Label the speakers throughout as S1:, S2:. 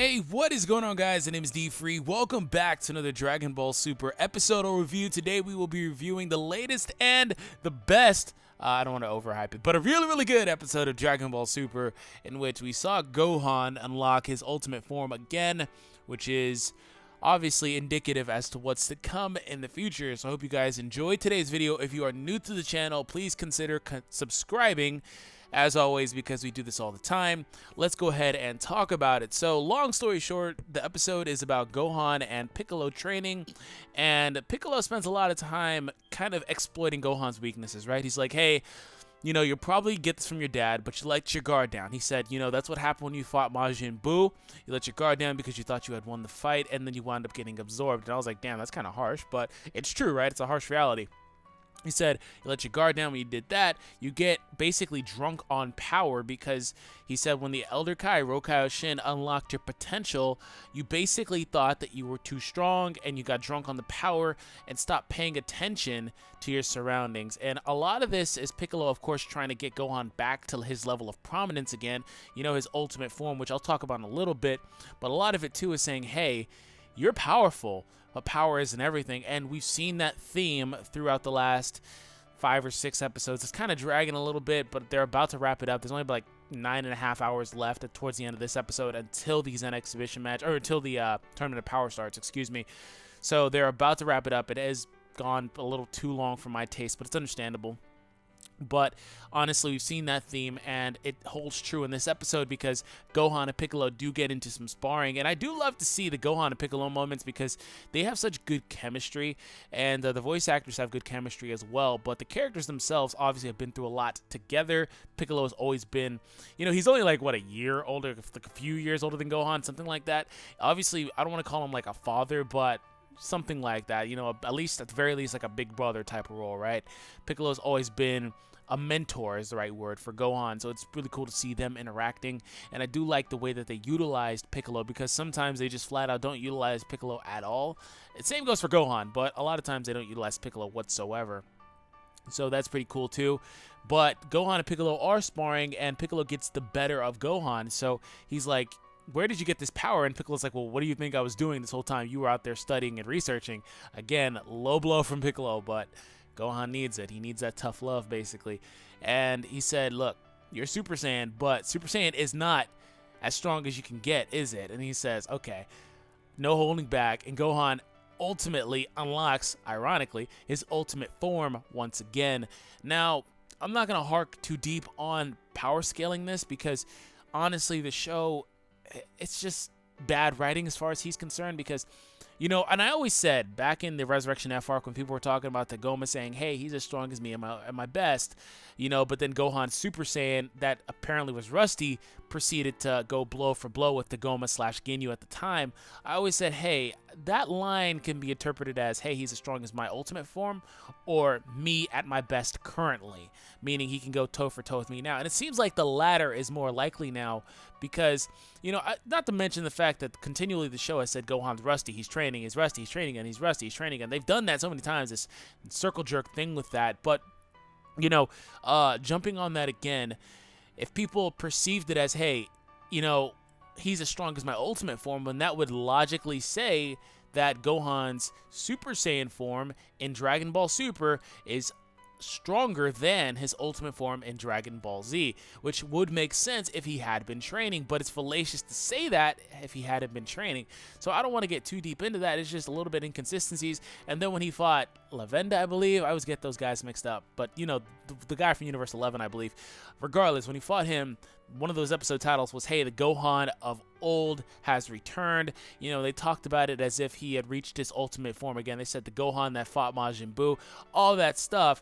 S1: Hey, what is going on, guys? The name is D Free. Welcome back to another Dragon Ball Super episode or review. Today we will be reviewing the latest and the best, I don't want to overhype it, but a really good episode of Dragon Ball Super in which we saw Gohan unlock his ultimate form again, which is obviously indicative as to what's to come in the future. So I hope you guys enjoyed today's video. If you are new to the channel, please consider subscribing. As always, because we do this all the time, let's go ahead and talk about it. So, long story short, the episode is about Gohan and Piccolo training, and Piccolo spends a lot of time kind of exploiting Gohan's weaknesses, right? He's like, hey, you know, you'll probably get this from your dad, but you let your guard down. He said, you know, that's what happened when you fought Majin Buu. You let your guard down because you thought you had won the fight, and then you wound up getting absorbed. And I was like, damn, that's kind of harsh, but it's true, right? It's a harsh reality. He said, you let your guard down. When you did that, you get basically drunk on power, because he said when the Elder Kai, Rokai unlocked your potential, you basically thought that you were too strong and you got drunk on the power and stopped paying attention to your surroundings. And a lot of this is Piccolo, of course, trying to get Gohan back to his level of prominence again, you know, his ultimate form, which I'll talk about in a little bit. But a lot of it, too, is saying, hey, you're powerful, but power isn't everything. And we've seen that theme throughout the last 5 or 6 episodes. It's kind of dragging a little bit, but they're about to wrap it up. There's only like 9.5 hours left towards the end of this episode until the Zen exhibition match, or until the Tournament of Power starts, excuse me. So they're about to wrap it up. It has gone a little too long for my taste, but it's understandable. But honestly, we've seen that theme, and it holds true in this episode because Gohan and Piccolo do get into some sparring. And I do love to see the Gohan and Piccolo moments because they have such good chemistry, and the voice actors have good chemistry as well. But the characters themselves obviously have been through a lot together. Piccolo has always been, you know, he's only like, what, a year older, like a few years older than Gohan, something like that. Obviously, I don't want to call him like a father, but something like that, you know, at least, at the very least, like a big brother type of role, right? Piccolo's always been a mentor, is the right word, for Gohan, so it's really cool to see them interacting. And I do like the way that they utilized Piccolo, because sometimes they just flat out don't utilize Piccolo at all. The same goes for Gohan, but a lot of times they don't utilize Piccolo whatsoever. So that's pretty cool too. But Gohan and Piccolo are sparring, and Piccolo gets the better of Gohan. So he's like, where did you get this power? And Piccolo's like, well, what do you think I was doing this whole time? You were out there studying and researching. Again, low blow from Piccolo, but Gohan needs it. He needs that tough love, basically. And he said, look, you're Super Saiyan, but Super Saiyan is not as strong as you can get, is it? And he says, okay, no holding back. And Gohan ultimately unlocks, ironically, his ultimate form once again. Now, I'm not going to hark too deep on power scaling this, because honestly, the show, it's just bad writing as far as he's concerned, because, you know, and I always said back in the Resurrection F arc when people were talking about the Goma saying, hey, he's as strong as me at my best, you know, but then Gohan Super Saiyan, that apparently was rusty, proceeded to go blow for blow with the Goma / Ginyu at the time. I always said, hey, that line can be interpreted as, hey, he's as strong as my ultimate form, or me at my best currently, meaning he can go toe for toe with me now. And it seems like the latter is more likely now, because, you know, not to mention the fact that continually the show has said Gohan's rusty, he's training, he's rusty, he's training, and he's rusty, he's training again. They've done that so many times, this circle jerk thing with that. But, you know, jumping on that again, if people perceived it as, hey, you know, he's as strong as my ultimate form, then that would logically say that Gohan's Super Saiyan form in Dragon Ball Super is stronger than his ultimate form in Dragon Ball Z, which would make sense if he had been training, but it's fallacious to say that if he hadn't been training. So I don't want to get too deep into that. It's just a little bit inconsistencies. And then when he fought Lavenda, I believe, I always get those guys mixed up, but you know, the guy from Universe 11, I believe, regardless, when he fought him, one of those episode titles was, hey, the Gohan of old has returned. You know, they talked about it as if he had reached his ultimate form again. They said the Gohan that fought Majin Buu, all that stuff.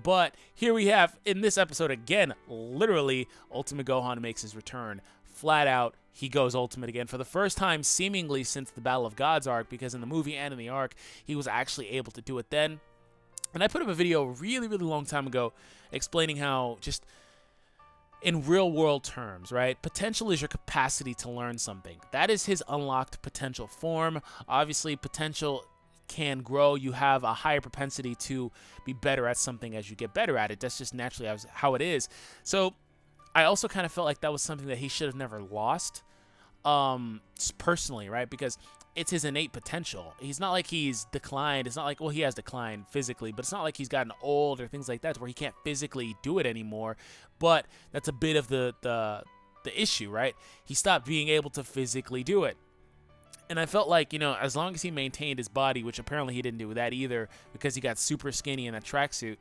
S1: But here we have, in this episode again, literally, Ultimate Gohan makes his return. Flat out, he goes Ultimate again for the first time seemingly since the Battle of Gods arc, because in the movie and in the arc, he was actually able to do it then. And I put up a video really long time ago explaining how, just in real world terms, right, potential is your capacity to learn something. That is his unlocked potential form. Obviously, potential can grow. You have a higher propensity to be better at something as you get better at it. That's just naturally how it is. So I also kind of felt like that was something that he should have never lost. personally, right? Because it's his innate potential. He's not like he's declined. It's not like, well, he has declined physically, but it's not like he's gotten old or things like that where he can't physically do it anymore. But that's a bit of the issue, right? He stopped being able to physically do it. And I felt like, as long as he maintained his body, which apparently he didn't do that either because he got super skinny in that tracksuit,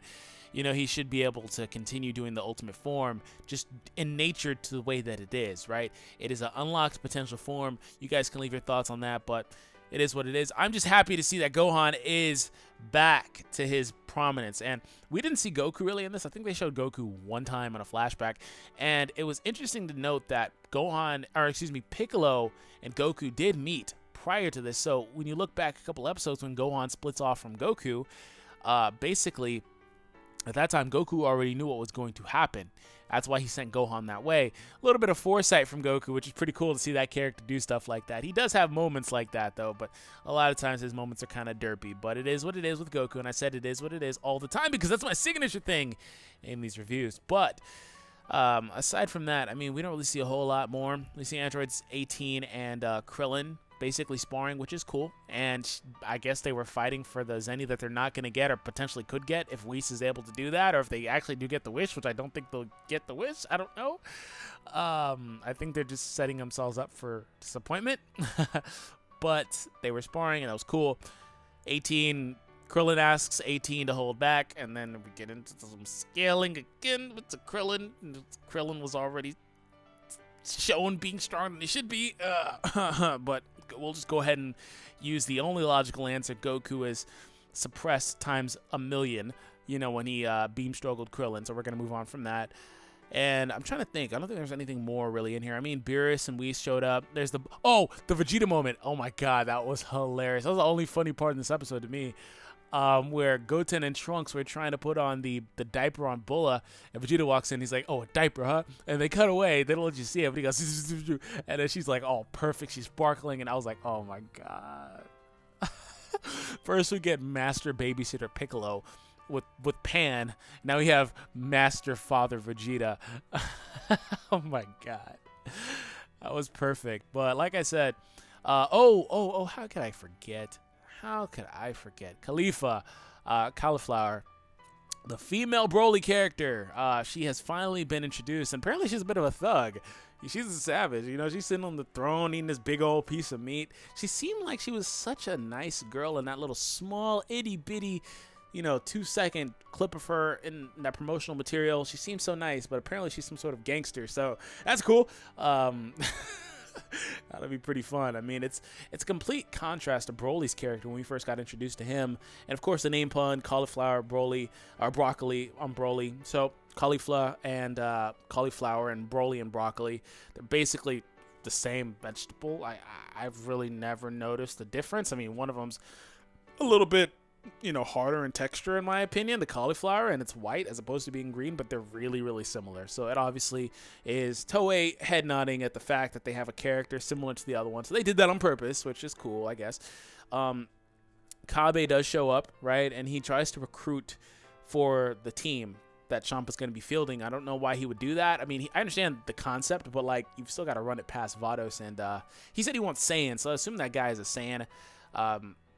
S1: he should be able to continue doing the ultimate form just in nature to the way that it is, right? It is an unlocked potential form. You guys can leave your thoughts on that, but it is what it is. I'm just happy to see that Gohan is back to his prominence. And we didn't see Goku really in this. I think they showed Goku one time in a flashback. And it was interesting to note that Piccolo and Goku did meet prior to this. So when you look back a couple episodes when Gohan splits off from Goku, basically at that time Goku already knew what was going to happen. That's why he sent Gohan that way. A little bit of foresight from Goku, which is pretty cool to see that character do stuff like that. He does have moments like that, though, but a lot of times his moments are kind of derpy. But it is what it is with Goku, and I said it is what it is all the time because that's my signature thing in these reviews. But aside from that, I mean, we don't really see a whole lot more. We see androids 18 and Krillin basically sparring, which is cool. And I guess they were fighting for the Zenny that they're not going to get or potentially could get if Whis is able to do that, or if they actually do get the wish, which I don't think they'll get the wish. I don't know. I think they're just setting themselves up for disappointment. But they were sparring, and that was cool. 18, Krillin asks 18 to hold back, and then we get into some scaling again with the Krillin. Krillin was already shown being stronger than he should be, but we'll just go ahead and use the only logical answer. Goku is suppressed times a million, when he beam struggled Krillin, so we're going to move on from that. And I'm trying to think. I don't think there's anything more really in here. I mean, Beerus and Whis showed up. There's the Vegeta moment. Oh my god, that was hilarious. That was the only funny part in this episode to me. Where Goten and Trunks were trying to put on the diaper on Bulla, and Vegeta walks in, he's like, oh, a diaper, huh? And they cut away, they don't let you see it, but he goes, and then she's like, oh, perfect, she's sparkling, and I was like, oh my god. First we get Master Babysitter Piccolo with Pan, now we have Master Father Vegeta. Oh my god. That was perfect, but like I said, how could I forget? How could I forget? Khalifa, Cauliflower, the female Broly character. She has finally been introduced, and apparently she's a bit of a thug. She's a savage, she's sitting on the throne eating this big old piece of meat. She seemed like she was such a nice girl in that little small, itty-bitty, 2-second clip of her in that promotional material. She seems so nice, but apparently she's some sort of gangster, so that's cool. That'll be pretty fun. I mean, it's a complete contrast to Broly's character when we first got introduced to him. And of course, the name pun, cauliflower, Broly, or broccoli on Broly. So cauliflower and Broly and broccoli, they're basically the same vegetable. I've really never noticed the difference. I mean, one of them's a little bit harder in texture in my opinion, the cauliflower, and it's white as opposed to being green, but they're really, really similar. So it obviously is Toei head nodding at the fact that they have a character similar to the other one. So they did that on purpose, which is cool, I guess. Kabe does show up, right? And he tries to recruit for the team that Champa's going to be fielding. I don't know why he would do that. I mean, I understand the concept, but like, you've still got to run it past Vados, and he said he wants Saiyan, so I assume that guy is a Saiyan.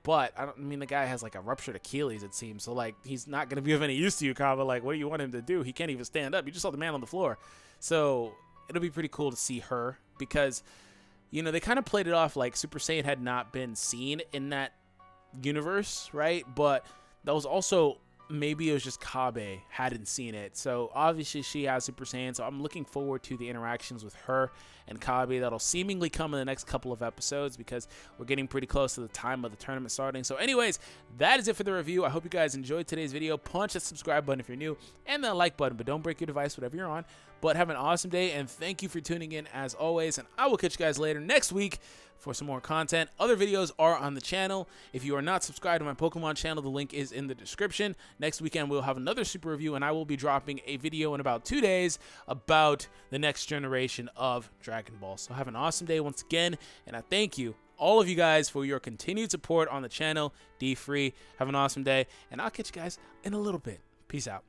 S1: But the guy has like a ruptured Achilles, it seems. So like, he's not going to be of any use to you, Kaba. Like, what do you want him to do? He can't even stand up. You just saw the man on the floor. So it'll be pretty cool to see her because, they kind of played it off like Super Saiyan had not been seen in that universe, right? But that was also, maybe it was just Kabe hadn't seen it. So obviously she has Super Saiyan. So I'm looking forward to the interactions with her and Kabe that'll seemingly come in the next couple of episodes because we're getting pretty close to the time of the tournament starting. So anyways, that is it for the review. I hope you guys enjoyed today's video. Punch that subscribe button if you're new and that like button, but don't break your device, whatever you're on. But have an awesome day, and thank you for tuning in as always, and I will catch you guys later next week for some more content. Other videos are on the channel. If you are not subscribed to my Pokemon channel, the link is in the description. Next weekend, we'll have another super review, and I will be dropping a video in about 2 days about the next generation of Dragon Ball. So have an awesome day once again, and I thank you, all of you guys, for your continued support on the channel. D Free, have an awesome day, and I'll catch you guys in a little bit. Peace out.